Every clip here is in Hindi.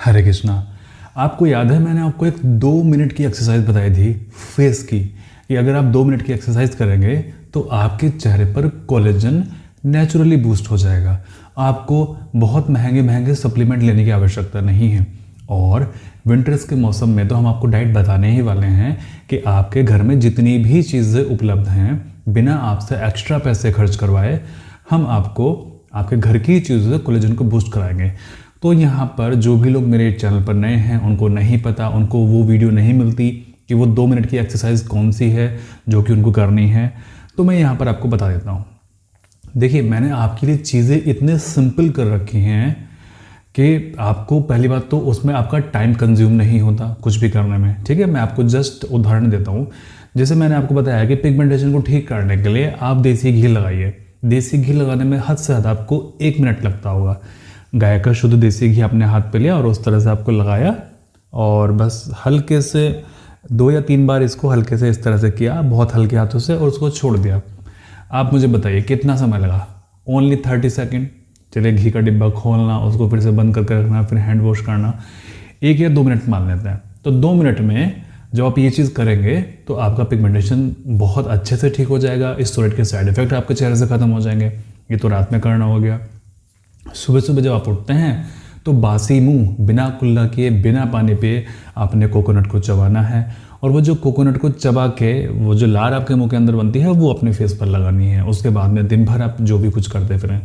हरे कृष्णा। आपको याद है मैंने आपको एक 2 मिनट की एक्सरसाइज बताई थी फेस की, कि अगर आप 2 मिनट की एक्सरसाइज करेंगे तो आपके चेहरे पर कोलेजन नेचुरली बूस्ट हो जाएगा। आपको बहुत महंगे महंगे सप्लीमेंट लेने की आवश्यकता नहीं है। और विंटर्स के मौसम में तो हम आपको डाइट बताने ही वाले हैं कि आपके घर में जितनी भी चीज़ें उपलब्ध हैं, बिना आपसे एक्स्ट्रा पैसे खर्च करवाए हम आपको आपके घर की चीज़ों से कोलेजन को बूस्ट कराएंगे। तो यहाँ पर जो भी लोग मेरे चैनल पर नए हैं, उनको नहीं पता, उनको वो वीडियो नहीं मिलती कि वो 2 मिनट की एक्सरसाइज कौन सी है जो कि उनको करनी है, तो मैं यहाँ पर आपको बता देता हूँ। देखिए, मैंने आपके लिए चीज़ें इतने सिंपल कर रखी हैं कि आपको पहली बात तो उसमें आपका टाइम कंज्यूम नहीं होता कुछ भी करने में। ठीक है, मैं आपको जस्ट उदाहरण देता हूँ। जैसे मैंने आपको बताया कि पिगमेंटेशन को ठीक करने के लिए आप देसी घी लगाइए। देसी घी लगाने में हद से ज़्यादा आपको 1 मिनट लगता होगा। गाय का शुद्ध देसी घी आपने हाथ पे लिया और उस तरह से आपको लगाया और बस हल्के से 2 या 3 बार इसको हल्के से इस तरह से किया, बहुत हल्के हाथों से, और उसको छोड़ दिया। आप मुझे बताइए कितना समय लगा? Only 30 second. चलिए, घी का डिब्बा खोलना, उसको फिर से बंद करके रखना, फिर हैंड वॉश करना, 1 या 2 मिनट मान लेते हैं। तो 2 मिनट में जब आप ये चीज़ करेंगे तो आपका पिगमेंटेशन बहुत अच्छे से ठीक हो जाएगा। इस स्टेरॉइड के साइड इफेक्ट आपके चेहरे से ख़त्म हो जाएंगे। ये तो रात में करना हो गया। सुबह सुबह जब आप उठते हैं तो बासी मुंह, बिना कुल्ला किए, बिना पानी पिए आपने कोकोनट को चबाना है, और वो जो कोकोनट को चबा के वो जो लार आपके मुंह के अंदर बनती है वो अपने फेस पर लगानी है। उसके बाद में दिन भर आप जो भी कुछ करते फिरें,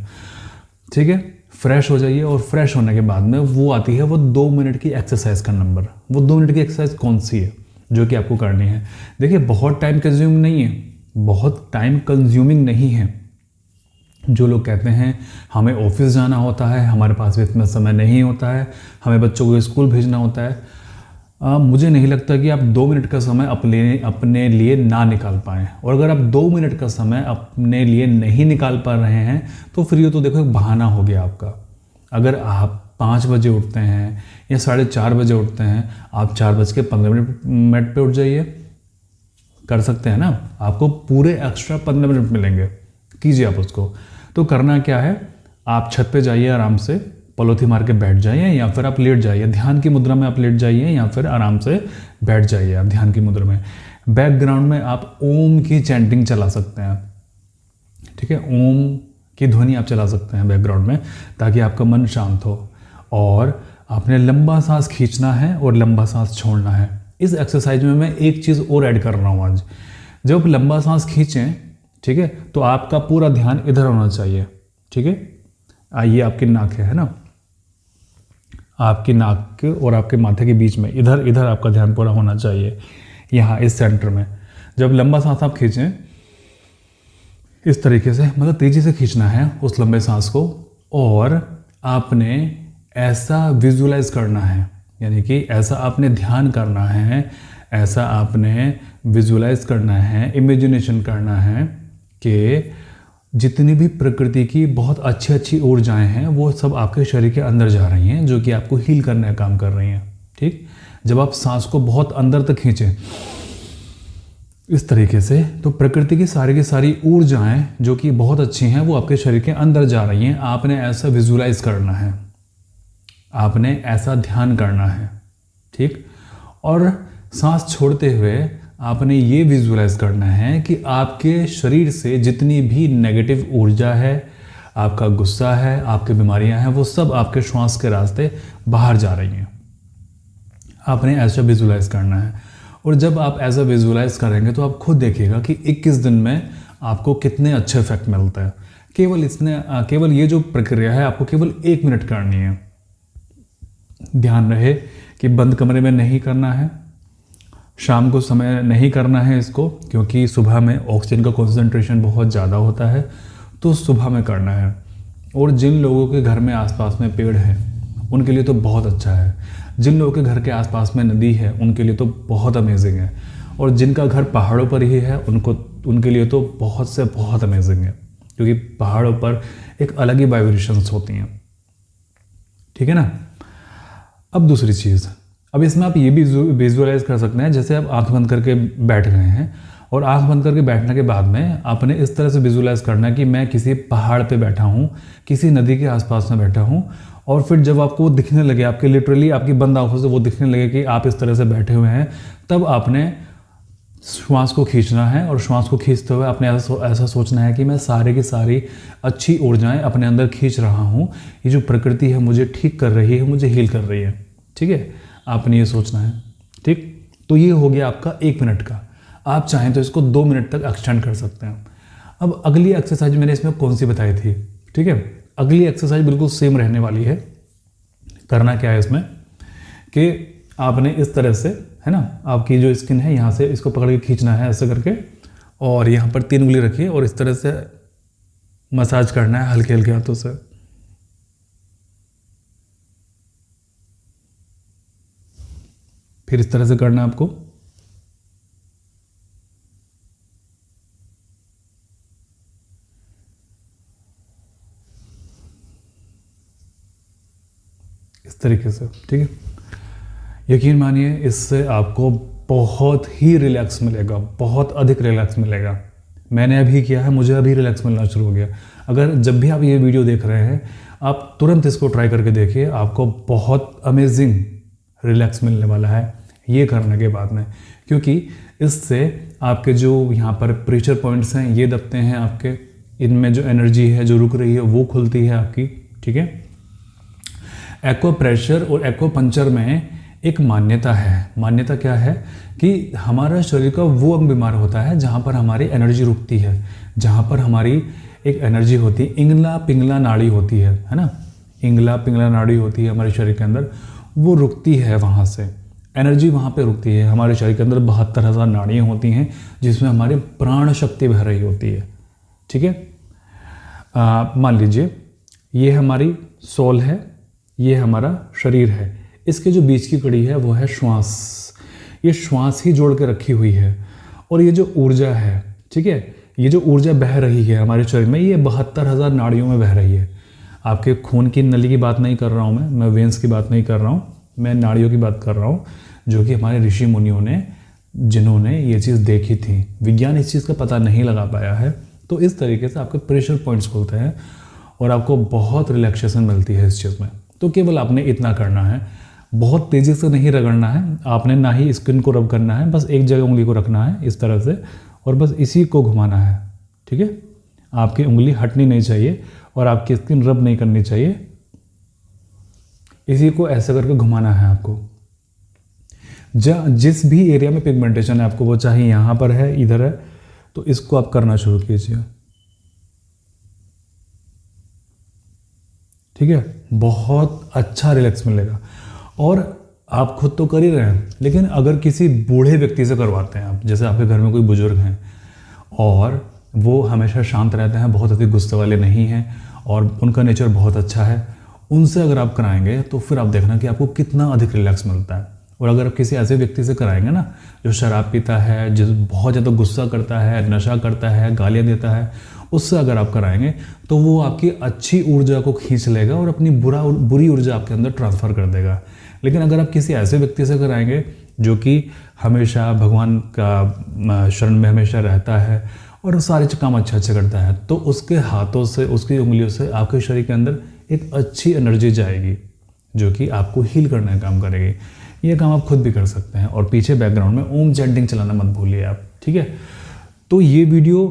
ठीक है, फ्रेश हो जाइए। और फ्रेश होने के बाद में वो आती है वो 2 मिनट की एक्सरसाइज का नंबर। वो 2 मिनट की एक्सरसाइज कौन सी है जो कि आपको करनी है? देखिए, बहुत टाइम कंज्यूम नहीं है, बहुत टाइम कंज्यूमिंग नहीं है। जो लोग कहते हैं हमें ऑफिस जाना होता है, हमारे पास भी इतना समय नहीं होता है, हमें बच्चों को स्कूल भेजना होता है, मुझे नहीं लगता कि आप 2 मिनट का समय अपने लिए ना निकाल पाएँ। और अगर आप 2 मिनट का समय अपने लिए नहीं निकाल पा रहे हैं तो फिर ये तो देखो एक बहाना हो गया आपका। अगर आप 5 बजे उठते हैं या 4:30 बजे उठते हैं, आप 4:15 पे उठ जाइए। कर सकते हैं ना? आपको पूरे एक्स्ट्रा 15 मिनट मिलेंगे, कीजिए आप उसको। तो करना क्या है, आप छत पे जाइए, आराम से पलोथी मार के बैठ जाइए, या फिर आप लेट जाइए, ध्यान की मुद्रा में आप लेट जाइए, या फिर आराम से बैठ जाइए आप ध्यान की मुद्रा में। बैकग्राउंड में आप ओम की चैंटिंग चला सकते हैं। ठीक है, ओम की ध्वनि आप चला सकते हैं बैकग्राउंड में, ताकि आपका मन शांत हो। और आपने लंबा सांस खींचना है और लंबा सांस छोड़ना है। इस एक्सरसाइज में मैं एक चीज़ और ऐड कर रहा हूँ आज। जब आप लंबा सांस खींचें, ठीक है, तो आपका पूरा ध्यान इधर होना चाहिए। ठीक है, आइए, आपकी नाक है ना, आपकी नाक के और आपके माथे के बीच में इधर इधर आपका ध्यान पूरा होना चाहिए, यहाँ इस सेंटर में। जब लंबा सांस आप खींचें इस तरीके से, मतलब तेजी से खींचना है उस लंबे सांस को, और आपने ऐसा विजुलाइज करना है, यानी कि ऐसा आपने ध्यान करना है, ऐसा आपने विजुलाइज करना है, इमेजिनेशन करना है कि जितनी भी प्रकृति की बहुत अच्छी अच्छी ऊर्जाएं हैं वो सब आपके शरीर के अंदर जा रही हैं, जो कि आपको हील करने का काम कर रही हैं। ठीक, जब आप सांस को बहुत अंदर तक खींचें इस तरीके से, तो प्रकृति की सारी ऊर्जाएं जो कि बहुत अच्छी हैं वो आपके शरीर के अंदर जा रही हैं। आपने ऐसा विजुलाइज करना है, आपने ऐसा ध्यान करना है। ठीक, और सांस छोड़ते हुए आपने ये विजुलाइज करना है कि आपके शरीर से जितनी भी नेगेटिव ऊर्जा है, आपका गुस्सा है, आपकी बीमारियां हैं, वो सब आपके श्वास के रास्ते बाहर जा रही हैं। आपने ऐसा विजुलाइज करना है। और जब आप ऐसा विजुलाइज करेंगे तो आप खुद देखिएगा कि 21 दिन में आपको कितने अच्छे इफेक्ट मिलते हैं। केवल ये जो प्रक्रिया है आपको केवल 1 मिनट करनी है। ध्यान रहे कि बंद कमरे में नहीं करना है, शाम को समय नहीं करना है इसको, क्योंकि सुबह में ऑक्सीजन का कॉन्सेंट्रेशन बहुत ज़्यादा होता है, तो सुबह में करना है। और जिन लोगों के घर में आसपास में पेड़ हैं उनके लिए तो बहुत अच्छा है। जिन लोगों के घर के आसपास में नदी है उनके लिए तो बहुत अमेजिंग है। और जिनका घर पहाड़ों पर ही है उनके लिए तो बहुत से बहुत अमेजिंग है, क्योंकि पहाड़ों पर एक अलग ही वाइब्रेशंस होती हैं। ठीक है ना? अब दूसरी चीज़, अब इसमें आप ये भी विजुअलाइज कर सकते हैं, जैसे आप आंख बंद करके बैठ गए हैं, और आंख बंद करके बैठने के बाद में आपने इस तरह से विजुअलाइज करना है कि मैं किसी पहाड़ पे बैठा हूँ, किसी नदी के आसपास में बैठा हूँ, और फिर जब आपको वो दिखने लगे, आपके लिटरली आपकी बंद आंखों से वो दिखने लगे कि आप इस तरह से बैठे हुए हैं, तब आपने श्वास को खींचना है। और श्वास को खींचते हुए आपने ऐसा सोचना है कि मैं सारे की सारी अच्छी ऊर्जाएं अपने अंदर खींच रहा हूँ, ये जो प्रकृति है मुझे ठीक कर रही है, मुझे हील कर रही है। ठीक है, आपने ये सोचना है। ठीक, तो ये हो गया आपका 1 मिनट का। आप चाहें तो इसको 2 मिनट तक एक्सटेंड कर सकते हैं। अब अगली एक्सरसाइज मैंने इसमें कौन सी बताई थी? ठीक है, अगली एक्सरसाइज बिल्कुल सेम रहने वाली है। करना क्या है इसमें कि आपने इस तरह से, है ना, आपकी जो स्किन है यहाँ से इसको पकड़ के खींचना है ऐसे करके, और यहाँ पर 3 उंगली रखिए और इस तरह से मसाज करना है हल्के हल्के हाथों से। फिर इस तरह से करना है आपको। इस तरीके से। ठीक है, यकीन मानिए इससे आपको बहुत ही रिलैक्स मिलेगा, बहुत अधिक रिलैक्स मिलेगा। मैंने अभी किया है, मुझे अभी रिलैक्स मिलना शुरू हो गया। अगर जब भी आप ये वीडियो देख रहे हैं, आप तुरंत इसको ट्राई करके देखिए, आपको बहुत अमेजिंग रिलैक्स मिलने वाला है ये करने के बाद में। क्योंकि इससे आपके जो यहाँ पर प्रेशर पॉइंट्स हैं ये दबते हैं आपके, इनमें जो एनर्जी है जो रुक रही है वो खुलती है आपकी। ठीक है, एक्वा प्रेशर और एक्वा पंचर में एक मान्यता है। मान्यता क्या है कि हमारा शरीर का वो अंग बीमार होता है जहाँ पर हमारी एनर्जी रुकती है, जहाँ पर हमारी एक एनर्जी होती है, इंगला पिंगला नाड़ी होती है ना, इंगला पिंगला नाड़ी होती है हमारे शरीर के अंदर, वो रुकती है, वहाँ से एनर्जी वहाँ पे रुकती है। हमारे शरीर के अंदर 72,000 नाड़ियाँ होती हैं जिसमें हमारी प्राण शक्ति बह रही होती है। ठीक है, मान लीजिए ये हमारी सोल है, ये हमारा शरीर है, इसके जो बीच की कड़ी है वो है श्वास। ये श्वास ही जोड़ के रखी हुई है। और ये जो ऊर्जा है, ठीक है, ये जो ऊर्जा बह रही है हमारे शरीर में, ये 72,000 नाड़ियों में बह रही है। आपके खून की नली की बात नहीं कर रहा हूँ मैं वेंस की बात नहीं कर रहा हूँ, मैं नाड़ियों की बात कर रहा हूँ, जो कि हमारे ऋषि मुनियों ने, जिन्होंने ये चीज़ देखी थी। विज्ञान इस चीज़ का पता नहीं लगा पाया है। तो इस तरीके से आपके प्रेशर पॉइंट्स खुलते हैं और आपको बहुत रिलैक्सेशन मिलती है इस चीज़ में। तो केवल आपने इतना करना है, बहुत तेज़ी से नहीं रगड़ना है आपने, ना ही स्किन को रब करना है, बस एक जगह उंगली को रखना है इस तरह से और बस इसी को घुमाना है। ठीक है, आपकी उंगली हटनी नहीं चाहिए और आपकी स्किन रब नहीं करनी चाहिए, इसी को ऐसे करके घुमाना है आपको। जिस भी एरिया में पिगमेंटेशन है आपको, वो चाहे यहाँ पर है इधर है, तो इसको आप करना शुरू कीजिए। ठीक है, बहुत अच्छा रिलैक्स मिलेगा। और आप खुद तो कर ही रहे हैं, लेकिन अगर किसी बूढ़े व्यक्ति से करवाते हैं आप, जैसे आपके घर में कोई बुजुर्ग हैं और वो हमेशा शांत रहते हैं, बहुत अधिक गुस्से वाले नहीं हैं और उनका नेचर बहुत अच्छा है, उनसे अगर आप कराएंगे तो फिर आप देखना कि आपको कितना अधिक रिलैक्स मिलता है। और अगर आप किसी ऐसे व्यक्ति से कराएंगे ना जो शराब पीता है, जो बहुत ज़्यादा गुस्सा करता है, नशा करता है, गालियाँ देता है, उससे अगर आप कराएंगे तो वो आपकी अच्छी ऊर्जा को खींच लेगा और अपनी बुरी ऊर्जा आपके अंदर ट्रांसफ़र कर देगा। लेकिन अगर आप किसी ऐसे व्यक्ति से कराएंगे जो कि हमेशा भगवान का शरण में हमेशा रहता है और सारे काम अच्छे अच्छे करता है, तो उसके हाथों से, उसकी उंगलियों से आपके शरीर के अंदर एक अच्छी एनर्जी जाएगी जो कि आपको हील करने का काम करेगी। ये काम आप खुद भी कर सकते हैं। और पीछे बैकग्राउंड में ओम चैंटिंग चलाना मत भूलिए आप। ठीक है, तो ये वीडियो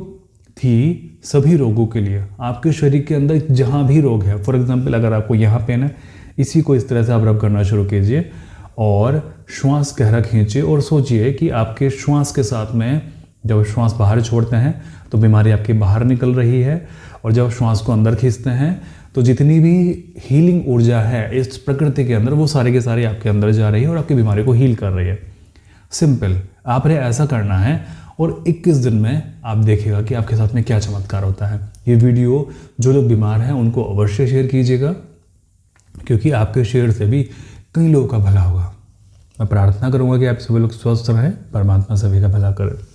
थी सभी रोगों के लिए। आपके शरीर के अंदर जहाँ भी रोग है, फॉर एग्जांपल अगर आपको यहाँ पेन है, इसी को इस तरह से आप रब करना शुरू कीजिए और श्वास गहरा खींचिए और सोचिए कि आपके श्वास के साथ में जब श्वास बाहर छोड़ते हैं तो बीमारी आपकी बाहर निकल रही है, और जब श्वास को अंदर खींचते हैं तो जितनी भी हीलिंग ऊर्जा है इस प्रकृति के अंदर, वो सारे के सारे आपके अंदर जा रही है और आपकी बीमारी को हील कर रही है। सिंपल, आपने ऐसा करना है और 21 दिन में आप देखिएगा कि आपके साथ में क्या चमत्कार होता है। ये वीडियो जो लोग बीमार हैं उनको अवश्य शेयर कीजिएगा, क्योंकि आपके शेयर से भी कई लोगों का भला होगा। मैं प्रार्थना करूंगा कि आप सभी लोग स्वस्थ रहें, परमात्मा सभी का भला करे।